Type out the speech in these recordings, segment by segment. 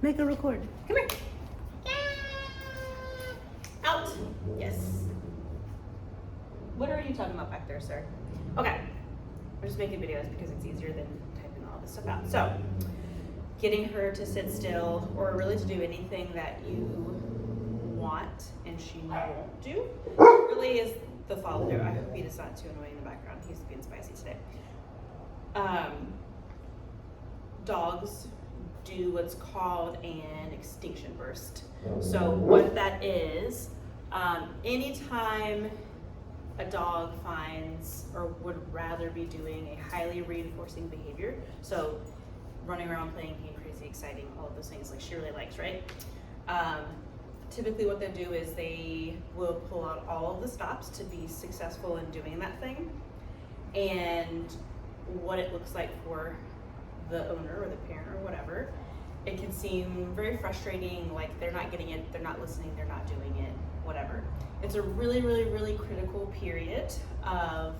Make a record. Come here. Out. Yes. What are you talking about back there, sir? Okay. I'm just making videos because it's easier than typing all this stuff out. So, getting her to sit still or really to do anything that you want and she won't do really is the follow through. I hope he is not too annoying in the background. He's being spicy today. Dogs do what's called an extinction burst. So what that is, anytime a dog finds or would rather be doing a highly reinforcing behavior, so running around playing, being crazy, exciting, all of those things like she really likes, right? Typically what they do is they will pull out all of the stops to be successful in doing that thing. And what it looks like for the owner or the parent or whatever, it can seem very frustrating, like they're not getting it, they're not listening, they're not doing it, whatever. It's a really, really, really critical period of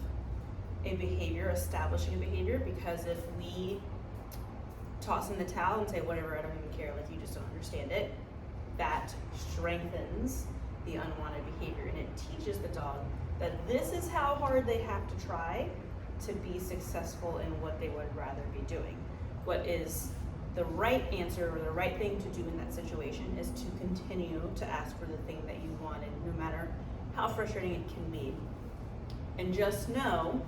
a behavior, establishing a behavior, because if we toss in the towel and say, whatever, I don't even care, like you just don't understand it, that strengthens the unwanted behavior, and it teaches the dog that this is how hard they have to try to be successful in what they would rather be doing. What is the right answer or the right thing to do in that situation is to continue to ask for the thing that you wanted, no matter how frustrating it can be. And just know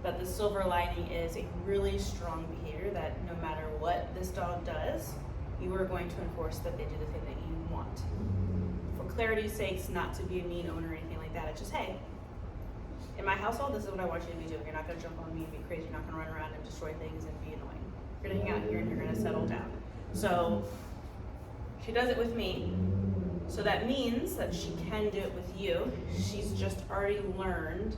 that the silver lining is a really strong behavior that no matter what this dog does, you are going to enforce that they do the thing that you want. For clarity's sakes, not to be a mean owner or anything like that, it's just, hey, in my household, this is what I want you to be doing. You're not gonna jump on me and be crazy. You're not gonna run around and destroy things and be annoying. You're gonna hang out here and you're gonna settle down. So she does it with me. So that means that she can do it with you. She's just already learned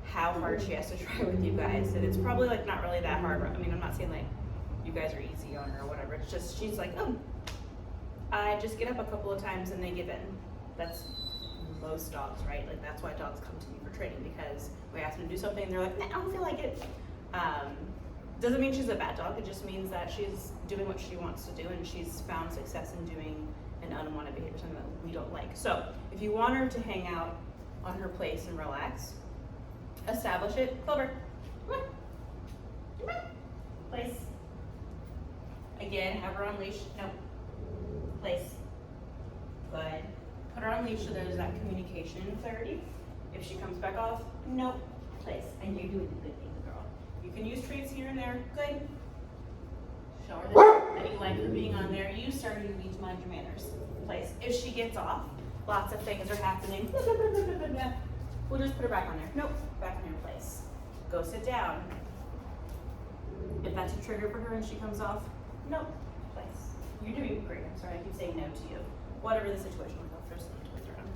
how hard she has to try with you guys. And it's probably like not really that hard. I mean, I'm not saying like you guys are easy on her or whatever. It's just, she's like, oh, I just get up a couple of times and they give in. That's most dogs, right? Like that's why dogs come to me for training, because we ask them to do something and they're like, nah, I don't feel like it. Doesn't mean she's a bad dog. It just means that she's doing what she wants to do and she's found success in doing an unwanted behavior, something that we don't like. So if you want her to hang out on her place and relax, establish it. Clover, come on. Come on. Place. Again, have her on leash. No. Place. Good. Put her on leash so there's that communication and clarity. If she comes back off, nope. Place. And you're doing the good thing, girl. You can use treats here and there. Good. Show her that you like her being on there. You, sir, you need to mind your manners. Place. If she gets off, lots of things are happening. We'll just put her back on there. Nope. Back in her place. Go sit down. If that's a trigger for her and she comes off, nope. Place. You're doing great. I'm sorry, I keep saying no to you. Whatever the situation, we'll go first and toys around.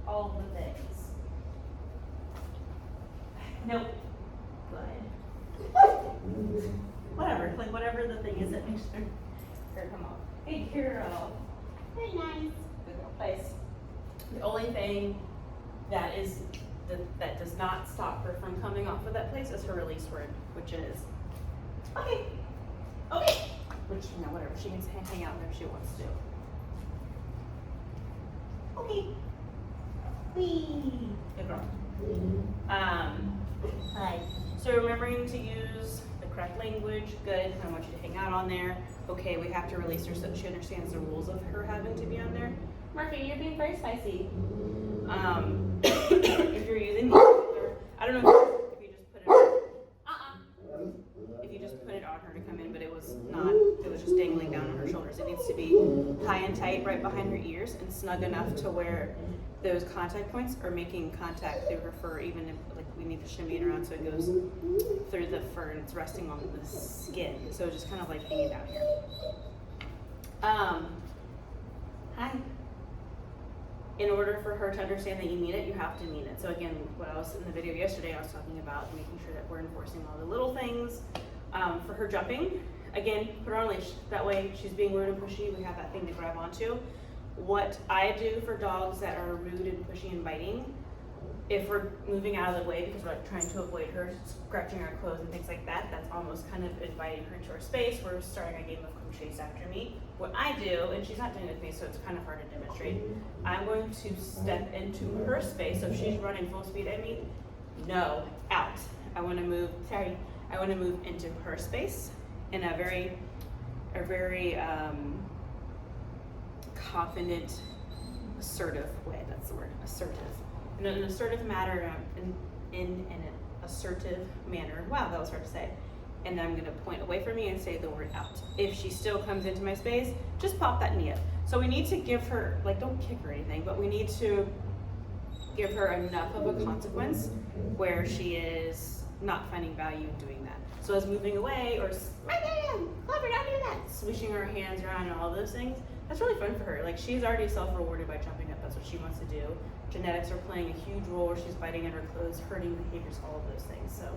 All the things. Nope. Good. Whatever, like whatever the thing is that makes her come off. Hey girl. Very nice. Good girl. Place. The only thing that is that does not stop her from coming off of that place is her release word, which is okay. Okay. Which, you know, whatever. She can hang out there if she wants to. Okay. Wee. Good girl. Hi. So remembering to use the correct language. Good. I want you to hang out on there. Okay, we have to release her so she understands the rules of her having to be on there. Murphy, you're being very spicy. If you're using I don't know if you just put it if you just put it on her to come in, but it was just dangling down on her shoulders. It needs to be high and tight right behind her ears and snug enough to where those contact points are making contact through her fur, even if like we need to shimmy it around so it goes through the fur and it's resting on the skin. So just kind of like hanging down here. Hi. In order for her to understand that you mean it, you have to mean it. So again, what I was in the video yesterday, I was talking about making sure that we're enforcing all the little things. For her jumping, again, put her on a leash. That way she's being rude and pushy, we have that thing to grab onto. What I do for dogs that are rude and pushy and biting, if we're moving out of the way because we're like trying to avoid her scratching our clothes and things like that, that's almost kind of inviting her into our space. We're starting a game of come chase after me. What I do, and she's not doing it with me, so it's kind of hard to demonstrate, I'm going to step into her space. So if she's running full speed at me, no, out. I want to move into her space in a very confident, assertive way. That's the word, assertive. In an assertive manner, in an assertive manner. Wow, that was hard to say. And I'm gonna point away from me and say the word out. If she still comes into my space, just pop that knee up. So we need to give her, like, don't kick her or anything, but we need to give her enough of a consequence where she is not finding value in doing that. So as moving away or Clover, don't do that, swishing her hands around and all those things, that's really fun for her. Like, she's already self-rewarded by jumping up. That's what she wants to do. Genetics are playing a huge role where she's biting at her clothes, hurting behaviors, all of those things. So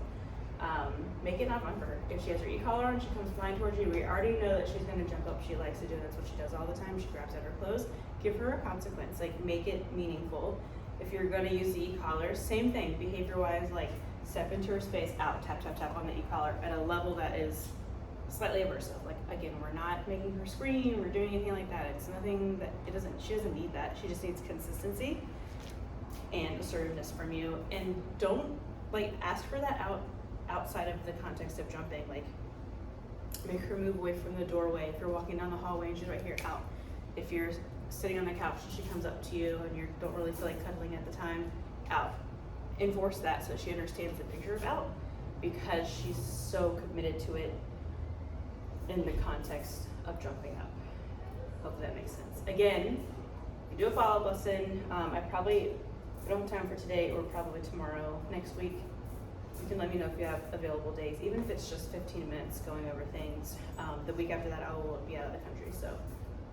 make it not fun for her. If she has her e-collar on, she comes flying towards you, we already know that she's gonna jump up. She likes to do it. That's what she does all the time. She grabs at her clothes. Give her a consequence. Like, make it meaningful. If you're gonna use the e-collar, same thing, behavior-wise, like step into her space, out, tap, tap, tap on the e-collar at a level that is slightly aversive. Like, again, we're not making her scream or doing anything like that. It's nothing that she doesn't need that. She just needs consistency and assertiveness from you. And don't like ask for that outside of the context of jumping. Like, make her move away from the doorway. If you're walking down the hallway and she's right here, out. If you're sitting on the couch and she comes up to you and you don't really feel like cuddling at the time, out. Enforce that so she understands the picture of out, because she's so committed to it in the context of jumping up. Hope that makes sense. Again, you do a follow-up lesson. I don't have time for today or probably tomorrow. Next week, you can let me know if you have available days, even if it's just 15 minutes going over things. The week after that, I will be out of the country. So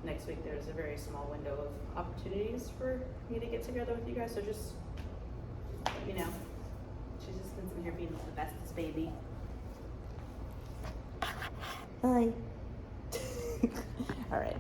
next week, there's a very small window of opportunities for me to get together with you guys. So just let me know. She's just been sitting here being the bestest baby. Bye. All right.